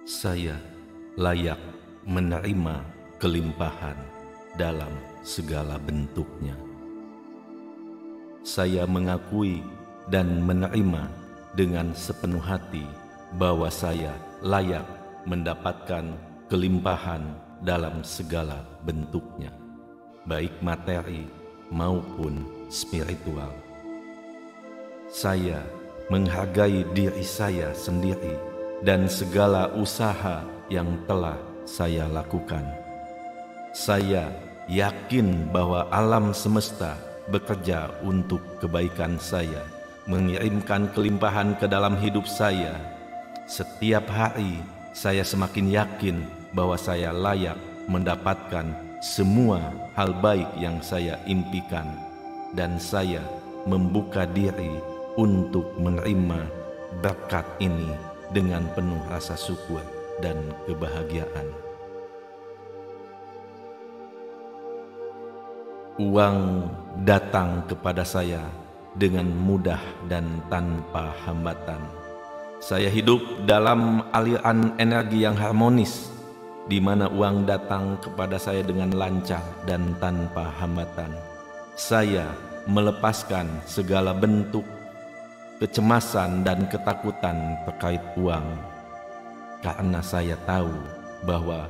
Saya layak menerima kelimpahan dalam segala bentuknya. Saya mengakui dan menerima dengan sepenuh hati bahwa saya layak mendapatkan kelimpahan dalam segala bentuknya, baik materi maupun spiritual. Saya menghargai diri saya sendiri dan segala usaha yang telah saya lakukan. Saya yakin bahwa alam semesta bekerja untuk kebaikan saya, mengirimkan kelimpahan ke dalam hidup saya. Setiap hari saya semakin yakin bahwa saya layak mendapatkan semua hal baik yang saya impikan, dan saya membuka diri untuk menerima berkat ini dengan penuh rasa syukur dan kebahagiaan. Uang datang kepada saya dengan mudah dan tanpa hambatan. Saya hidup dalam aliran energi yang harmonis, di mana uang datang kepada saya dengan lancar dan tanpa hambatan. Saya melepaskan segala bentuk kecemasan dan ketakutan terkait uang, karena saya tahu bahwa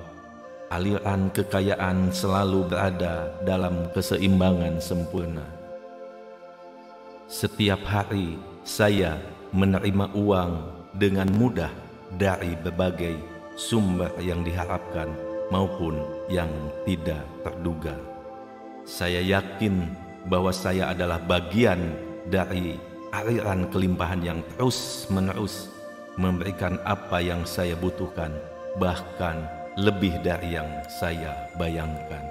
aliran kekayaan selalu berada dalam keseimbangan sempurna. Setiap hari saya menerima uang dengan mudah dari berbagai sumber yang diharapkan maupun yang tidak terduga. Saya yakin bahwa saya adalah bagian dari aliran kelimpahan yang terus-menerus memberikan apa yang saya butuhkan, bahkan lebih dari yang saya bayangkan.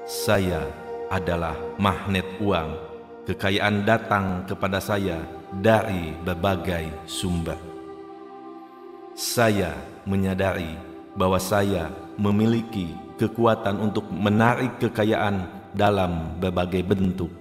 Saya adalah magnet uang. Kekayaan datang kepada saya dari berbagai sumber. Saya menyadari bahwa saya memiliki kekuatan untuk menarik kekayaan dalam berbagai bentuk.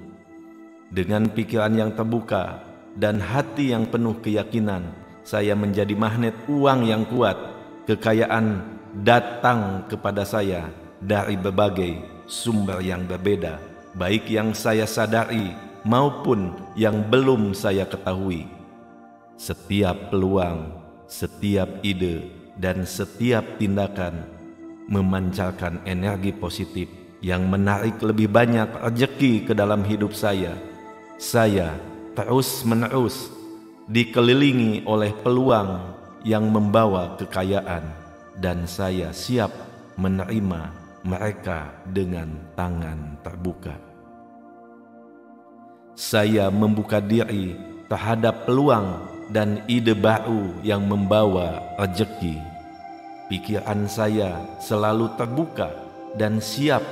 Dengan pikiran yang terbuka dan hati yang penuh keyakinan, saya menjadi magnet uang yang kuat. Kekayaan datang kepada saya dari berbagai sumber yang berbeda, baik yang saya sadari maupun yang belum saya ketahui. Setiap peluang, setiap ide, dan setiap tindakan memancarkan energi positif yang menarik lebih banyak rezeki ke dalam hidup saya. Saya terus-menerus dikelilingi oleh peluang yang membawa kekayaan, dan saya siap menerima mereka dengan tangan terbuka. Saya membuka diri terhadap peluang dan ide baru yang membawa rezeki. Pikiran saya selalu terbuka dan siap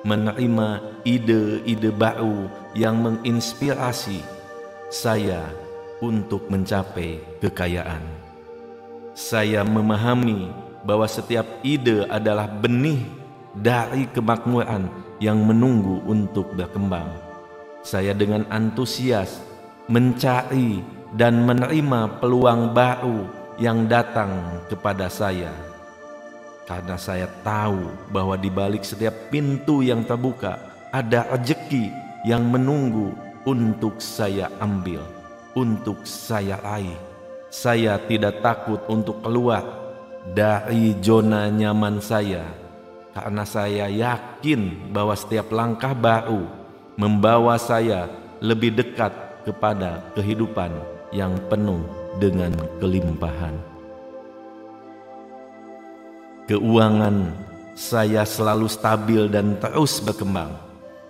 menerima ide-ide baru yang menginspirasi saya untuk mencapai kekayaan. Saya memahami bahwa setiap ide adalah benih dari kemakmuran yang menunggu untuk berkembang. Saya dengan antusias mencari dan menerima peluang baru yang datang kepada saya, karena saya tahu bahwa di balik setiap pintu yang terbuka ada rezeki yang menunggu untuk saya ambil, untuk saya raih. Saya tidak takut untuk keluar dari zona nyaman saya, karena saya yakin bahwa setiap langkah baru membawa saya lebih dekat kepada kehidupan yang penuh dengan kelimpahan. Keuangan saya selalu stabil dan terus berkembang.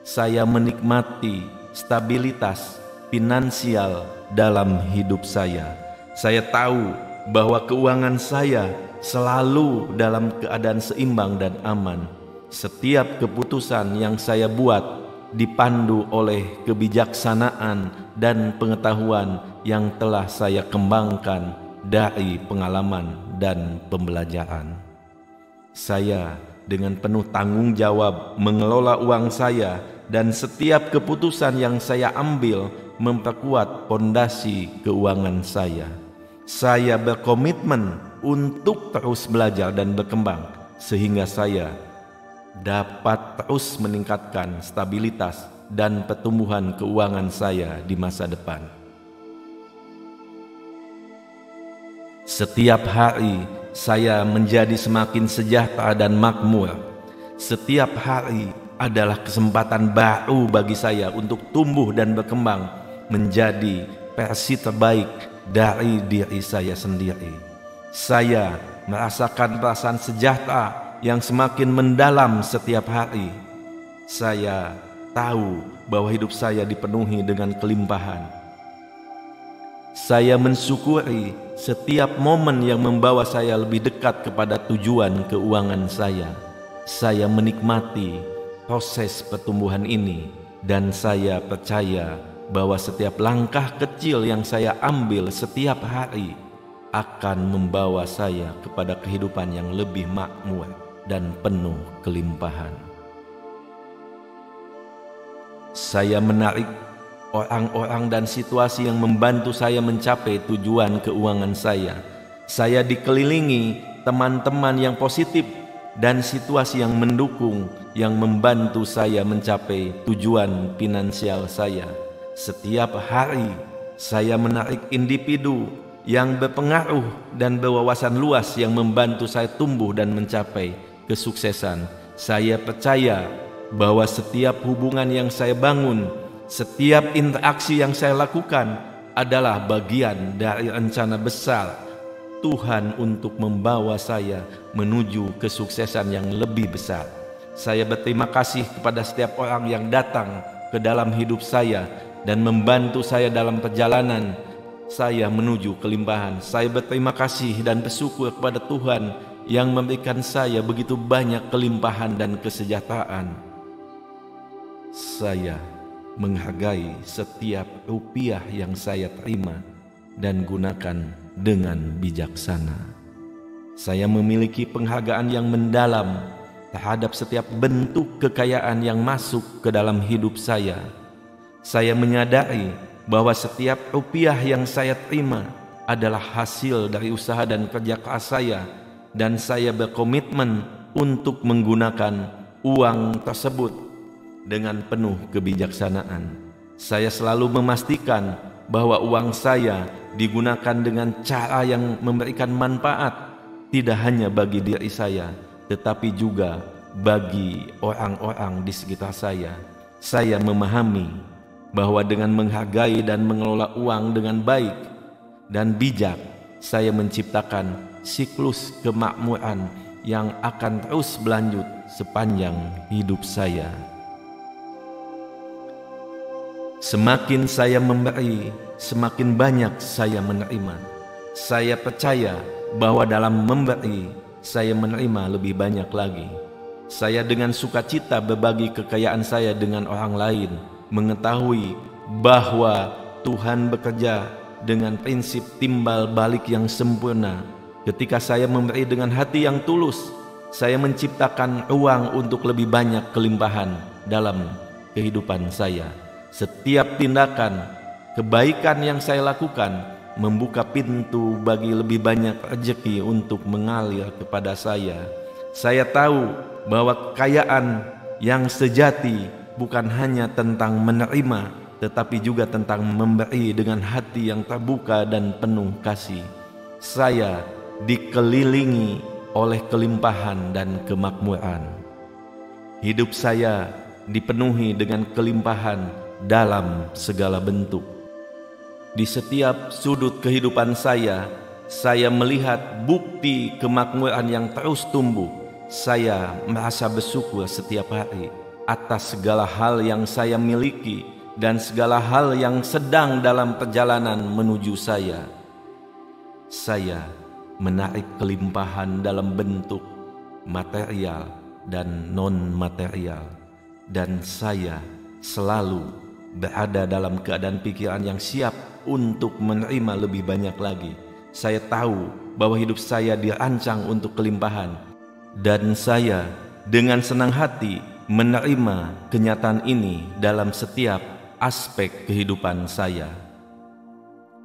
Saya menikmati stabilitas finansial dalam hidup saya. Saya tahu bahwa keuangan saya selalu dalam keadaan seimbang dan aman. Setiap keputusan yang saya buat dipandu oleh kebijaksanaan dan pengetahuan yang telah saya kembangkan dari pengalaman dan pembelajaran. Saya dengan penuh tanggung jawab mengelola uang saya, dan setiap keputusan yang saya ambil memperkuat pondasi keuangan saya. Saya berkomitmen untuk terus belajar dan berkembang, sehingga saya dapat terus meningkatkan stabilitas dan pertumbuhan keuangan saya di masa depan. Setiap hari saya menjadi semakin sejahtera dan makmur. Setiap hari adalah kesempatan baru bagi saya untuk tumbuh dan berkembang menjadi versi terbaik dari diri saya sendiri. Saya merasakan perasaan sejahtera yang semakin mendalam setiap hari. Saya tahu bahwa hidup saya dipenuhi dengan kelimpahan. Saya mensyukuri setiap momen yang membawa saya lebih dekat kepada tujuan keuangan saya. Saya menikmati proses pertumbuhan ini, dan saya percaya bahwa setiap langkah kecil yang saya ambil setiap hari akan membawa saya kepada kehidupan yang lebih makmur dan penuh kelimpahan. Saya menarik orang-orang dan situasi yang membantu saya mencapai tujuan keuangan saya. Saya dikelilingi teman-teman yang positif dan situasi yang mendukung, yang membantu saya mencapai tujuan finansial saya. Setiap hari saya menarik individu yang berpengaruh dan berwawasan luas yang membantu saya tumbuh dan mencapai kesuksesan. Saya percaya bahwa setiap hubungan yang saya bangun, setiap interaksi yang saya lakukan adalah bagian dari rencana besar Tuhan untuk membawa saya menuju kesuksesan yang lebih besar. Saya berterima kasih kepada setiap orang yang datang ke dalam hidup saya dan membantu saya dalam perjalanan saya menuju kelimpahan. Saya berterima kasih dan bersyukur kepada Tuhan yang memberikan saya begitu banyak kelimpahan dan kesejahteraan. Saya menghargai setiap rupiah yang saya terima dan gunakan dengan bijaksana. Saya memiliki penghargaan yang mendalam terhadap setiap bentuk kekayaan yang masuk ke dalam hidup saya. Saya menyadari bahwa setiap rupiah yang saya terima adalah hasil dari usaha dan kerja keras saya, dan saya berkomitmen untuk menggunakan uang tersebut dengan penuh kebijaksanaan. Saya selalu memastikan bahwa uang saya digunakan dengan cara yang memberikan manfaat, tidak hanya bagi diri saya, tetapi juga bagi orang-orang di sekitar saya. Saya memahami bahwa dengan menghargai dan mengelola uang dengan baik dan bijak, saya menciptakan siklus kemakmuran yang akan terus berlanjut sepanjang hidup saya. Semakin saya memberi, semakin banyak saya menerima. Saya percaya bahwa dalam memberi, saya menerima lebih banyak lagi. Saya dengan sukacita berbagi kekayaan saya dengan orang lain, mengetahui bahwa Tuhan bekerja dengan prinsip timbal balik yang sempurna. Ketika saya memberi dengan hati yang tulus, saya menciptakan ruang untuk lebih banyak kelimpahan dalam kehidupan saya. Setiap tindakan kebaikan yang saya lakukan membuka pintu bagi lebih banyak rezeki untuk mengalir kepada saya. Saya tahu bahwa kekayaan yang sejati bukan hanya tentang menerima, tetapi juga tentang memberi dengan hati yang terbuka dan penuh kasih. Saya dikelilingi oleh kelimpahan dan kemakmuran. Hidup saya dipenuhi dengan kelimpahan dalam segala bentuk. Di setiap sudut kehidupan saya melihat bukti kemakmuran yang terus tumbuh. Saya merasa bersyukur setiap hari atas segala hal yang saya miliki dan segala hal yang sedang dalam perjalanan menuju saya. Saya menarik kelimpahan dalam bentuk material dan non-material, dan saya selalu berada dalam keadaan pikiran yang siap untuk menerima lebih banyak lagi. Saya tahu bahwa hidup saya dirancang untuk kelimpahan, dan saya dengan senang hati menerima kenyataan ini dalam setiap aspek kehidupan saya.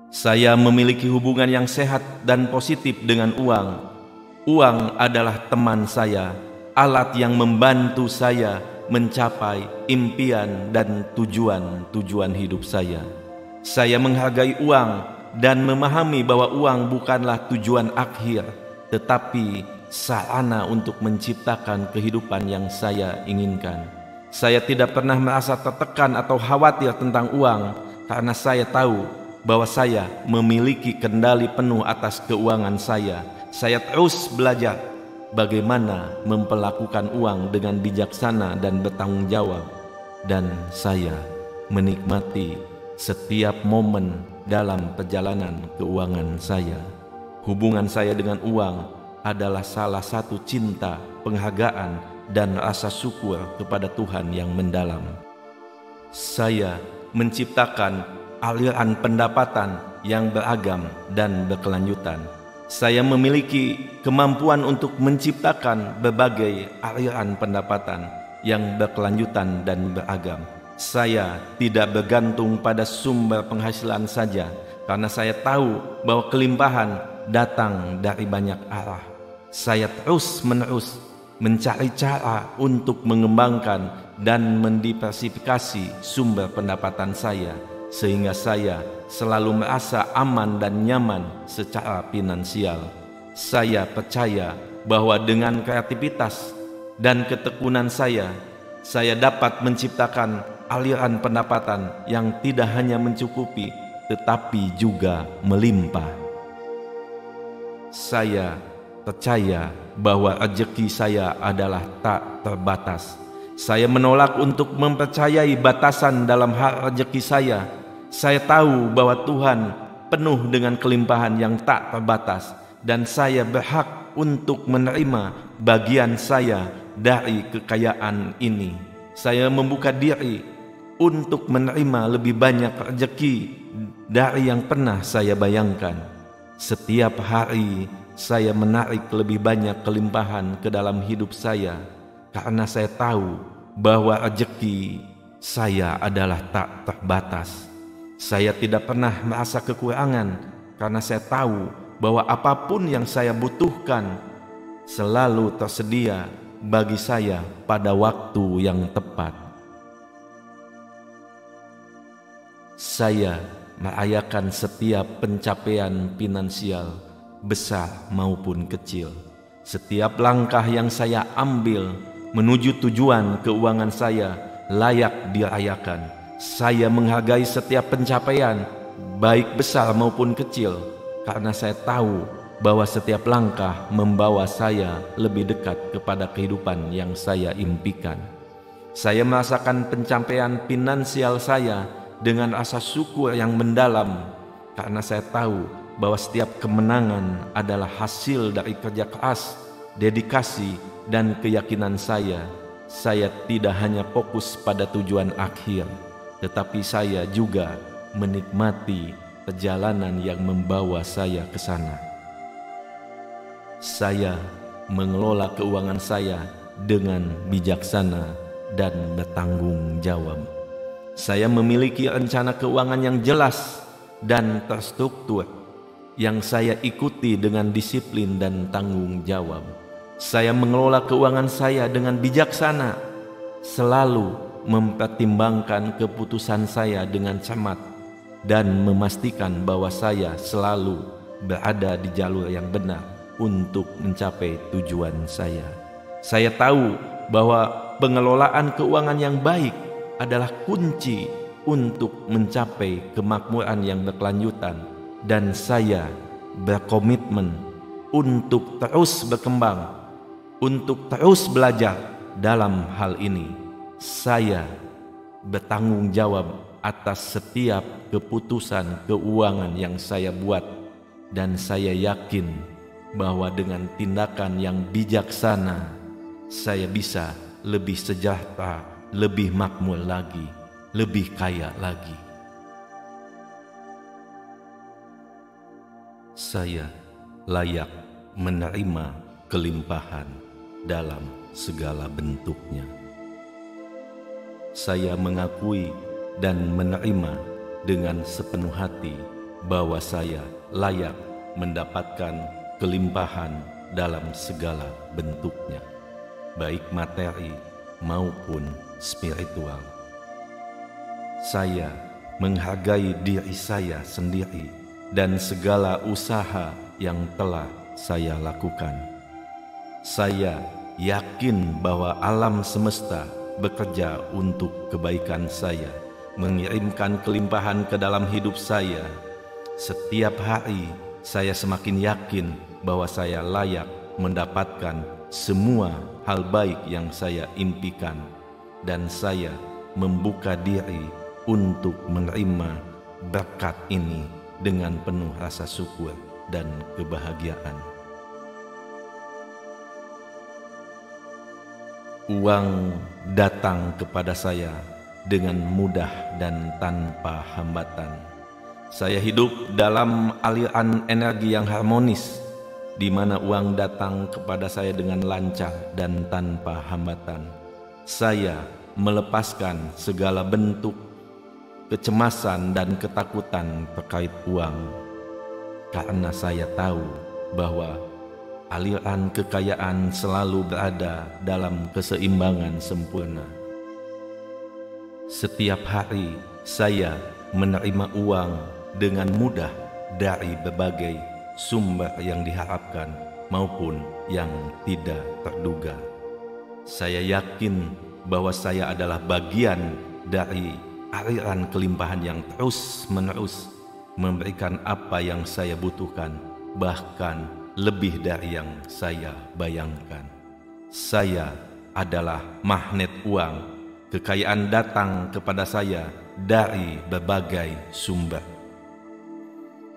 Saya memiliki hubungan yang sehat dan positif dengan uang. Uang adalah teman saya, alat yang membantu saya mencapai impian dan tujuan-tujuan hidup saya. Saya menghargai uang dan memahami bahwa uang bukanlah tujuan akhir, tetapi sarana untuk menciptakan kehidupan yang saya inginkan. Saya tidak pernah merasa tertekan atau khawatir tentang uang, karena saya tahu bahwa saya memiliki kendali penuh atas keuangan saya. Saya terus belajar bagaimana memperlakukan uang dengan bijaksana dan bertanggung jawab, dan saya menikmati setiap momen dalam perjalanan keuangan saya. Hubungan saya dengan uang adalah salah satu cinta, penghargaan, dan rasa syukur kepada Tuhan yang mendalam. Saya menciptakan aliran pendapatan yang beragam dan berkelanjutan. Saya memiliki kemampuan untuk menciptakan berbagai aliran pendapatan yang berkelanjutan dan beragam. Saya tidak bergantung pada sumber penghasilan saja, karena saya tahu bahwa kelimpahan datang dari banyak arah. Saya terus-menerus mencari cara untuk mengembangkan dan mendiversifikasi sumber pendapatan saya, sehingga saya selalu merasa aman dan nyaman secara finansial. Saya percaya bahwa dengan kreativitas dan ketekunan saya dapat menciptakan aliran pendapatan yang tidak hanya mencukupi, tetapi juga melimpah. Saya percaya bahwa rezeki saya adalah tak terbatas. Saya menolak untuk mempercayai batasan dalam hal rezeki saya. Saya tahu bahwa Tuhan penuh dengan kelimpahan yang tak terbatas, dan saya berhak untuk menerima bagian saya dari kekayaan ini. Saya membuka diri untuk menerima lebih banyak rezeki dari yang pernah saya bayangkan. Setiap hari saya menarik lebih banyak kelimpahan ke dalam hidup saya, karena saya tahu bahwa rezeki saya adalah tak terbatas. Saya tidak pernah merasa kekurangan, karena saya tahu bahwa apapun yang saya butuhkan selalu tersedia bagi saya pada waktu yang tepat. Saya merayakan setiap pencapaian finansial, besar maupun kecil. Setiap langkah yang saya ambil menuju tujuan keuangan saya layak dirayakan. Saya menghargai setiap pencapaian, baik besar maupun kecil, karena saya tahu bahwa setiap langkah membawa saya lebih dekat kepada kehidupan yang saya impikan. Saya merasakan pencapaian finansial saya dengan rasa syukur yang mendalam, karena saya tahu bahwa setiap kemenangan adalah hasil dari kerja keras, dedikasi, dan keyakinan saya. Saya tidak hanya fokus pada tujuan akhir, tetapi saya juga menikmati perjalanan yang membawa saya ke sana. Saya mengelola keuangan saya dengan bijaksana dan bertanggung jawab. Saya memiliki rencana keuangan yang jelas dan terstruktur, yang saya ikuti dengan disiplin dan tanggung jawab. Saya mengelola keuangan saya dengan bijaksana, selalu mempertimbangkan keputusan saya dengan cermat, dan memastikan bahwa saya selalu berada di jalur yang benar untuk mencapai tujuan saya. Saya tahu bahwa pengelolaan keuangan yang baik adalah kunci untuk mencapai kemakmuran yang berkelanjutan, dan saya berkomitmen untuk terus berkembang, untuk terus belajar dalam hal ini. Saya bertanggung jawab atas setiap keputusan keuangan yang saya buat, dan saya yakin bahwa dengan tindakan yang bijaksana saya bisa lebih sejahtera, lebih makmur lagi, lebih kaya lagi. Saya layak menerima kelimpahan dalam segala bentuknya. Saya mengakui dan menerima dengan sepenuh hati bahwa saya layak mendapatkan kelimpahan dalam segala bentuknya, baik materi maupun spiritual. Saya menghargai diri saya sendiri dan segala usaha yang telah saya lakukan. Saya yakin bahwa alam semesta bekerja untuk kebaikan saya, mengirimkan kelimpahan ke dalam hidup saya. Setiap hari saya semakin yakin bahwa saya layak mendapatkan semua hal baik yang saya impikan, dan saya membuka diri untuk menerima berkat ini dengan penuh rasa syukur dan kebahagiaan. Uang datang kepada saya dengan mudah dan tanpa hambatan. Saya hidup dalam aliran energi yang harmonis, di mana uang datang kepada saya dengan lancar dan tanpa hambatan. Saya melepaskan segala bentuk kecemasan dan ketakutan terkait uang, karena saya tahu bahwa aliran kekayaan selalu berada dalam keseimbangan sempurna. Setiap hari saya menerima uang dengan mudah dari berbagai sumber yang diharapkan maupun yang tidak terduga. Saya yakin bahwa saya adalah bagian dari aliran kelimpahan yang terus-menerus memberikan apa yang saya butuhkan, bahkan lebih dari yang saya bayangkan. Saya adalah magnet uang. Kekayaan datang kepada saya dari berbagai sumber.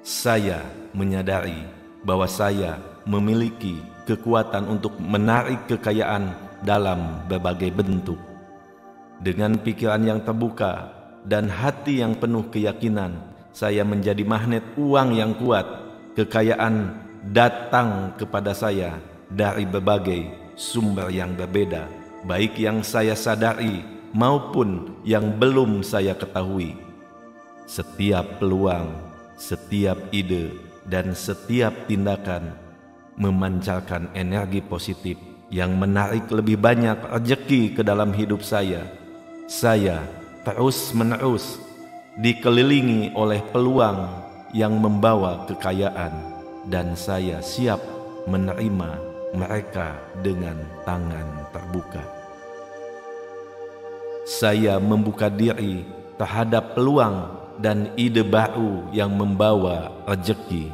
Saya menyadari bahwa saya memiliki kekuatan untuk menarik kekayaan dalam berbagai bentuk. Dengan pikiran yang terbuka dan hati yang penuh keyakinan, saya menjadi magnet uang yang kuat. Kekayaan datang kepada saya dari berbagai sumber yang berbeda, baik yang saya sadari maupun yang belum saya ketahui. Setiap peluang, setiap ide, dan setiap tindakan memancarkan energi positif yang menarik lebih banyak rezeki ke dalam hidup saya. Saya terus-menerus dikelilingi oleh peluang yang membawa kekayaan, dan saya siap menerima mereka dengan tangan terbuka. Saya membuka diri terhadap peluang dan ide baru yang membawa rezeki.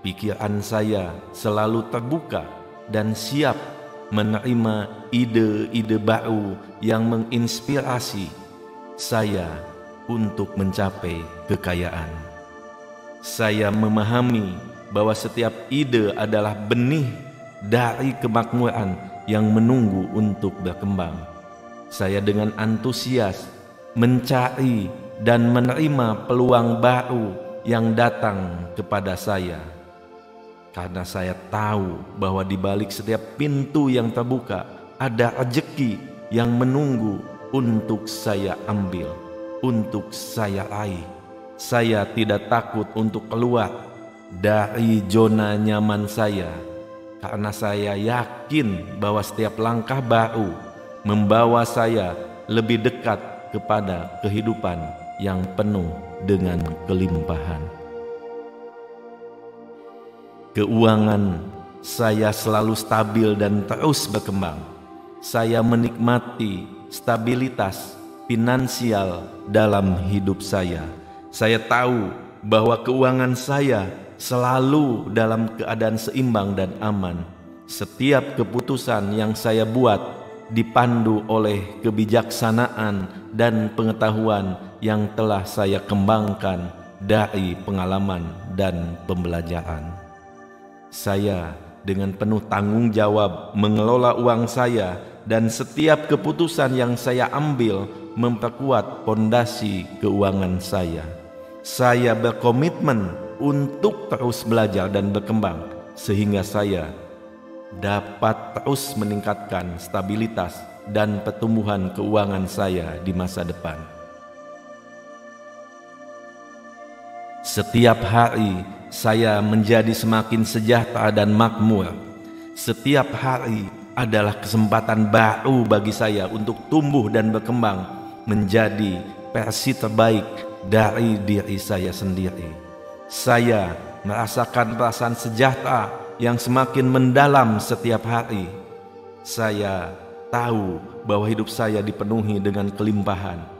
Pikiran saya selalu terbuka dan siap menerima ide-ide baru yang menginspirasi saya untuk mencapai kekayaan. Saya memahami bahwa setiap ide adalah benih dari kemakmuran yang menunggu untuk berkembang. Saya dengan antusias mencari dan menerima peluang baru yang datang kepada saya, karena saya tahu bahwa di balik setiap pintu yang terbuka ada rezeki yang menunggu untuk saya ambil, untuk saya raih. Saya tidak takut untuk keluar dari zona nyaman saya, karena saya yakin bahwa setiap langkah baru membawa saya lebih dekat kepada kehidupan yang penuh dengan kelimpahan. Keuangan saya selalu stabil dan terus berkembang. Saya menikmati stabilitas finansial dalam hidup saya. Saya tahu bahwa keuangan saya selalu dalam keadaan seimbang dan aman. Setiap keputusan yang saya buat dipandu oleh kebijaksanaan dan pengetahuan yang telah saya kembangkan dari pengalaman dan pembelajaran. Saya dengan penuh tanggung jawab mengelola uang saya, dan setiap keputusan yang saya ambil memperkuat fondasi keuangan saya. Saya berkomitmen untuk terus belajar dan berkembang, sehingga saya dapat terus meningkatkan stabilitas dan pertumbuhan keuangan saya di masa depan. Setiap hari saya menjadi semakin sejahtera dan makmur. Setiap hari adalah kesempatan baru bagi saya untuk tumbuh dan berkembang menjadi versi terbaik dari diri saya sendiri. Saya merasakan perasaan sejahtera yang semakin mendalam setiap hari. Saya tahu bahwa hidup saya dipenuhi dengan kelimpahan.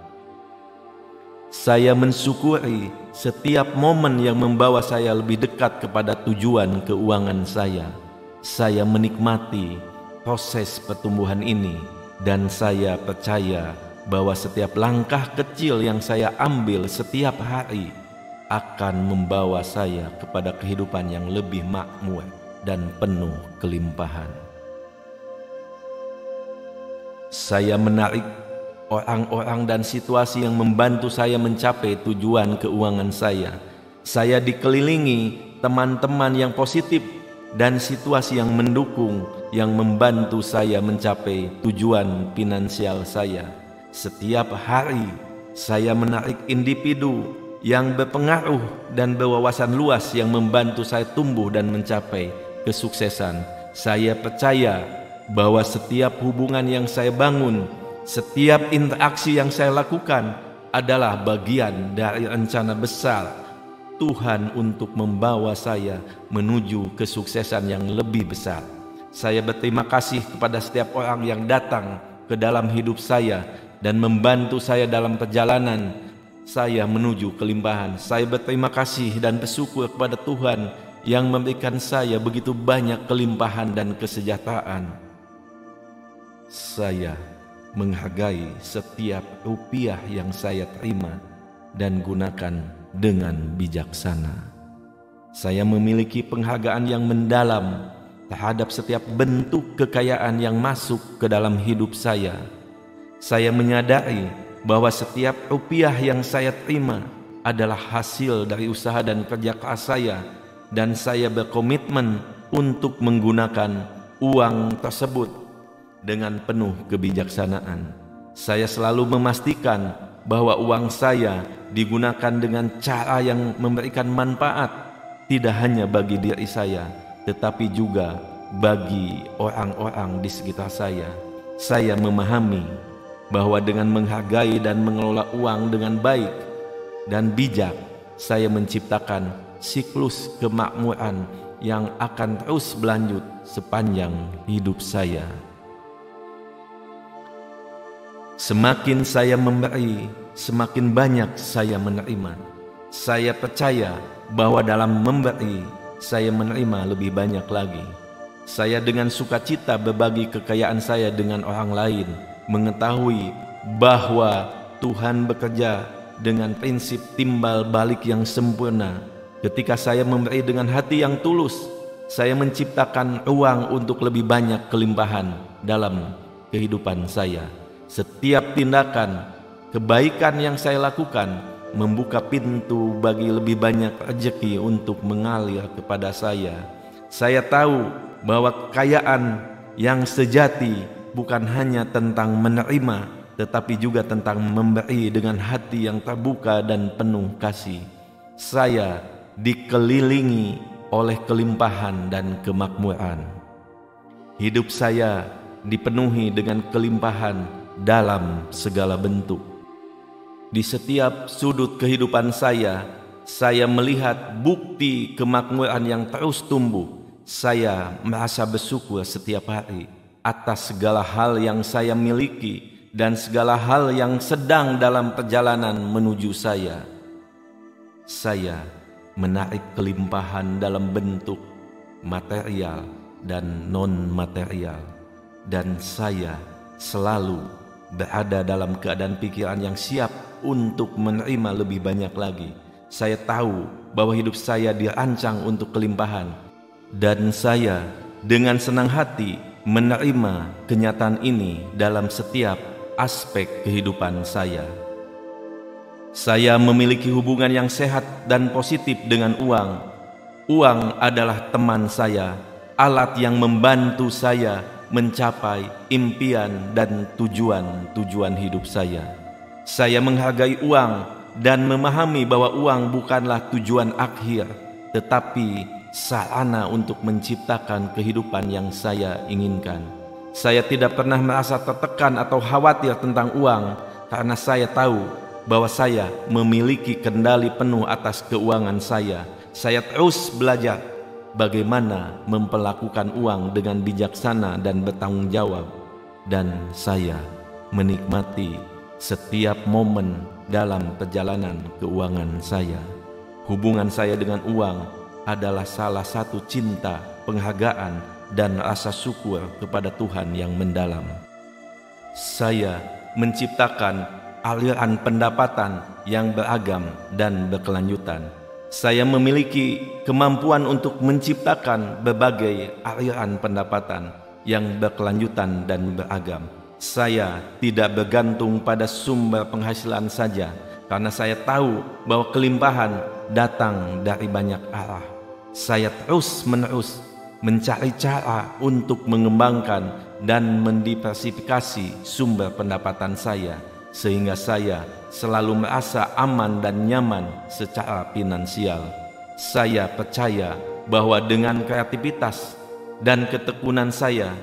Saya mensyukuri setiap momen yang membawa saya lebih dekat kepada tujuan keuangan saya. Saya menikmati proses pertumbuhan ini dan saya percaya bahwa setiap langkah kecil yang saya ambil setiap hari akan membawa saya kepada kehidupan yang lebih makmur dan penuh kelimpahan. Saya menarik orang-orang dan situasi yang membantu saya mencapai tujuan keuangan saya. Saya dikelilingi teman-teman yang positif dan situasi yang mendukung yang membantu saya mencapai tujuan finansial saya. Setiap hari saya menarik individu yang berpengaruh dan berwawasan luas yang membantu saya tumbuh dan mencapai kesuksesan. Saya percaya bahwa setiap hubungan yang saya bangun, setiap interaksi yang saya lakukan adalah bagian dari rencana besar Tuhan untuk membawa saya menuju kesuksesan yang lebih besar. Saya berterima kasih kepada setiap orang yang datang ke dalam hidup saya dan membantu saya dalam perjalanan saya menuju kelimpahan. Saya berterima kasih dan bersyukur kepada Tuhan yang memberikan saya begitu banyak kelimpahan dan kesejahteraan. Saya menghargai setiap rupiah yang saya terima dan gunakan dengan bijaksana. Saya memiliki penghargaan yang mendalam terhadap setiap bentuk kekayaan yang masuk ke dalam hidup saya. Saya menyadari bahwa setiap rupiah yang saya terima adalah hasil dari usaha dan kerja keras saya, dan saya berkomitmen untuk menggunakan uang tersebut dengan penuh kebijaksanaan. Saya selalu memastikan bahwa uang saya digunakan dengan cara yang memberikan manfaat, tidak hanya bagi diri saya, tetapi juga bagi orang-orang di sekitar saya. Saya memahami bahwa dengan menghargai dan mengelola uang dengan baik dan bijak, saya menciptakan siklus kemakmuran yang akan terus berlanjut sepanjang hidup saya. Semakin saya memberi, semakin banyak saya menerima. Saya percaya bahwa dalam memberi, saya menerima lebih banyak lagi. Saya dengan sukacita berbagi kekayaan saya dengan orang lain, mengetahui bahwa Tuhan bekerja dengan prinsip timbal balik yang sempurna. Ketika saya memberi dengan hati yang tulus, saya menciptakan ruang untuk lebih banyak kelimpahan dalam kehidupan saya. Setiap tindakan kebaikan yang saya lakukan membuka pintu bagi lebih banyak rezeki untuk mengalir kepada saya. Saya tahu bahwa kekayaan yang sejati bukan hanya tentang menerima, tetapi juga tentang memberi dengan hati yang terbuka dan penuh kasih. Saya dikelilingi oleh kelimpahan dan kemakmuran. Hidup saya dipenuhi dengan kelimpahan dalam segala bentuk. Di setiap sudut kehidupan saya melihat bukti kemakmuran yang terus tumbuh. Saya merasa bersyukur setiap hari atas segala hal yang saya miliki dan segala hal yang sedang dalam perjalanan menuju saya. Saya menarik kelimpahan dalam bentuk material dan non-material, dan saya selalu berada dalam keadaan pikiran yang siap untuk menerima lebih banyak lagi. Saya tahu bahwa hidup saya dirancang untuk kelimpahan, dan saya dengan senang hati menerima kenyataan ini dalam setiap aspek kehidupan saya. Saya memiliki hubungan yang sehat dan positif dengan uang. Uang adalah teman saya, alat yang membantu saya mencapai impian dan tujuan-tujuan hidup saya. Saya menghargai uang dan memahami bahwa uang bukanlah tujuan akhir, tetapi sarana untuk menciptakan kehidupan yang saya inginkan. Saya tidak pernah merasa tertekan atau khawatir tentang uang, karena saya tahu bahwa saya memiliki kendali penuh atas keuangan saya. Saya terus belajar bagaimana memperlakukan uang dengan bijaksana dan bertanggung jawab, dan saya menikmati setiap momen dalam perjalanan keuangan saya. Hubungan saya dengan uang adalah salah satu cinta, penghargaan, dan rasa syukur kepada Tuhan yang mendalam. Saya menciptakan aliran pendapatan yang beragam dan berkelanjutan. Saya memiliki kemampuan untuk menciptakan berbagai aliran pendapatan yang berkelanjutan dan beragam. Saya tidak bergantung pada sumber penghasilan saja, karena saya tahu bahwa kelimpahan datang dari banyak arah. Saya terus-menerus mencari cara untuk mengembangkan dan mendiversifikasi sumber pendapatan saya, sehingga saya selalu merasa aman dan nyaman secara finansial. Saya percaya bahwa dengan kreativitas dan ketekunan saya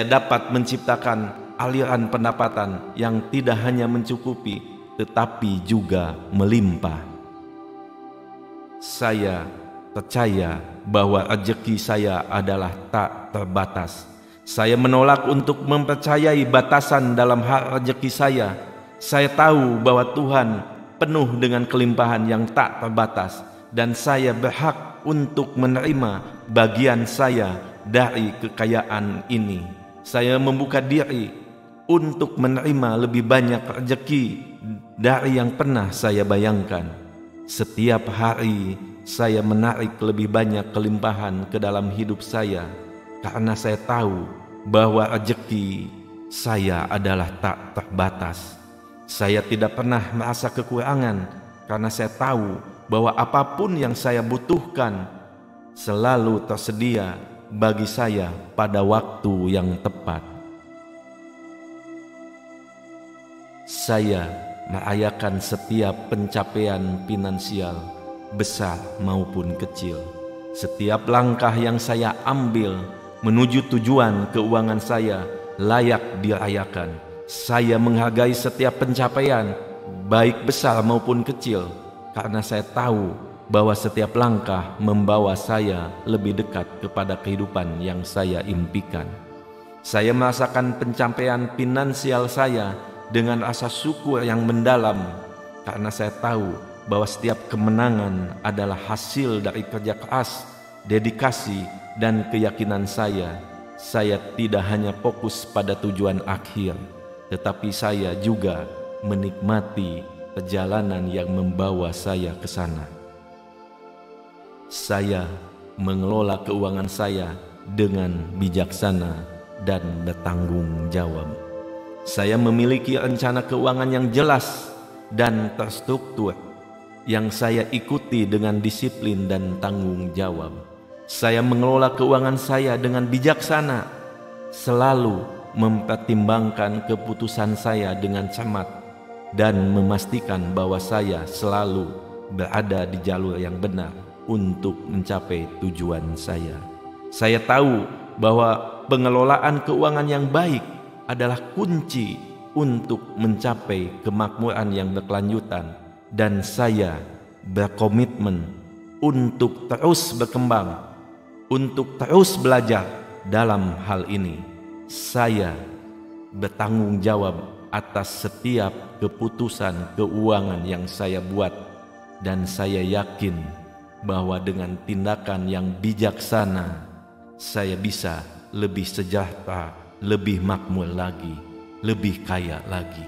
dapat menciptakan aliran pendapatan yang tidak hanya mencukupi, tetapi juga melimpah. Saya percaya bahwa rezeki saya adalah tak terbatas. Saya menolak untuk mempercayai batasan dalam hal rezeki saya. Saya tahu bahwa Tuhan penuh dengan kelimpahan yang tak terbatas, dan saya berhak untuk menerima bagian saya dari kekayaan ini. Saya membuka diri untuk menerima lebih banyak rezeki dari yang pernah saya bayangkan. Setiap hari saya menarik lebih banyak kelimpahan ke dalam hidup saya, karena saya tahu bahwa rezeki saya adalah tak terbatas. Saya tidak pernah merasa kekurangan, karena saya tahu bahwa apapun yang saya butuhkan selalu tersedia bagi saya pada waktu yang tepat. Saya merayakan setiap pencapaian finansial, besar maupun kecil. Setiap langkah yang saya ambil menuju tujuan keuangan saya layak dirayakan. Saya menghargai setiap pencapaian, baik besar maupun kecil, karena saya tahu bahwa setiap langkah membawa saya lebih dekat kepada kehidupan yang saya impikan. Saya merasakan pencapaian finansial saya dengan rasa syukur yang mendalam, karena saya tahu bahwa setiap kemenangan adalah hasil dari kerja keras, dedikasi, dan keyakinan saya. Saya tidak hanya fokus pada tujuan akhir, tetapi saya juga menikmati perjalanan yang membawa saya ke sana. Saya mengelola keuangan saya dengan bijaksana dan bertanggung jawab. Saya memiliki rencana keuangan yang jelas dan terstruktur, yang saya ikuti dengan disiplin dan tanggung jawab. Saya mengelola keuangan saya dengan bijaksana, selalu mempertimbangkan keputusan saya dengan cermat, dan memastikan bahwa saya selalu berada di jalur yang benar untuk mencapai tujuan saya. Saya tahu bahwa pengelolaan keuangan yang baik adalah kunci untuk mencapai kemakmuran yang berkelanjutan, dan saya berkomitmen untuk terus berkembang, untuk terus belajar dalam hal ini. Saya bertanggung jawab atas setiap keputusan keuangan yang saya buat, dan saya yakin bahwa dengan tindakan yang bijaksana, saya bisa lebih sejahtera, lebih makmur lagi, lebih kaya lagi.